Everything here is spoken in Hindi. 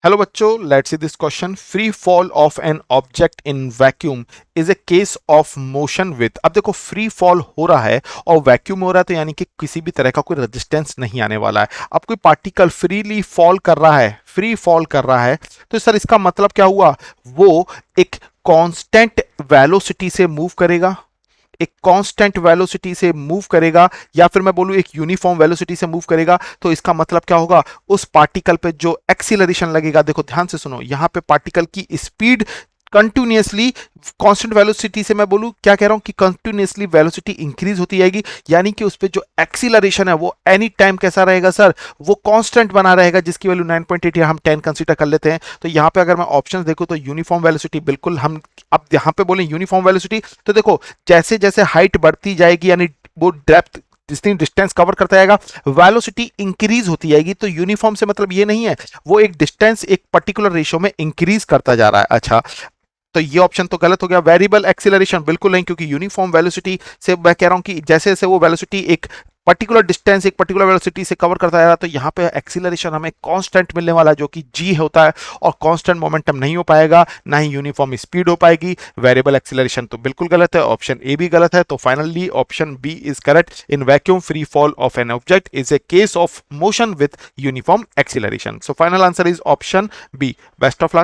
हेलो बच्चों, let's see this question. Free fall of an object in vacuum is a case of motion with. अब देखो, फ्री फॉल हो रहा है और वैक्यूम हो रहा है, तो यानी कि किसी भी तरह का कोई रेजिस्टेंस नहीं आने वाला है। अब कोई पार्टिकल फ्रीली फॉल कर रहा है, फ्री फॉल कर रहा है, तो सर इसका मतलब क्या हुआ? वो एक कांस्टेंट वेलोसिटी से मूव करेगा, एक कांस्टेंट वेलोसिटी से मूव करेगा, या फिर मैं बोलूं एक यूनिफॉर्म वेलोसिटी से मूव करेगा। तो इसका मतलब क्या होगा? उस पार्टिकल पे जो एक्सीलरेशन लगेगा, देखो ध्यान से सुनो, यहां पे पार्टिकल की स्पीड कंटिन्यूअसली कांस्टेंट वेलोसिटी से, मैं बोलूं क्या कह रहा हूं कि कंटिन्यूअसली वेलोसिटी इंक्रीज होती जाएगी, यानी कि उस पे जो एक्सीलरेशन है वो एनी टाइम कैसा रहेगा सर? वो कांस्टेंट बना रहेगा, जिसकी वैल्यू 9.8 या हम 10 कंसीडर कर लेते हैं। तो यहां पे अगर मैं ऑप्शंस देखूं तो यूनिफॉर्म वेलोसिटी बिल्कुल हम, अब यहां पे बोले यूनिफॉर्म वेलोसिटी, तो देखो जैसे जैसे हाइट बढ़ती जाएगी, यानी वो डेप्थ जितनी डिस्टेंस कवर करता जाएगा, वेलोसिटी इंक्रीज होती जाएगी। तो यूनिफॉर्म से मतलब ये नहीं है, वो एक डिस्टेंस एक पर्टिकुलर रेशियो में इंक्रीज करता जा रहा है। अच्छा, तो ये ऑप्शन तो गलत हो गया। वेरिएबल एक्सीलरेशन बिल्कुल नहीं, क्योंकि यूनिफॉर्म वेलोसिटी से मैं कह रहा हूं कि जैसे जैसे वो वेलोसिटी एक पर्टिकुलर डिस्टेंस एक पर्टिकुलर वेलोसिटी से कवर करता है, तो यहाँ पे एक्सीलरेशन हमें कांस्टेंट मिलने वाला है, जो कि जी होता है, और कांस्टेंट मोमेंटम नहीं हो पाएगा, ना ही यूनिफॉर्म स्पीड हो पाएगी। वेरिएबल एक्सीलरेशन तो बिल्कुल गलत है, ऑप्शन ए भी गलत है। तो finally option B is correct. In vacuum free fall of an object is a case of motion with uniform acceleration. So final answer is option B. Best of luck.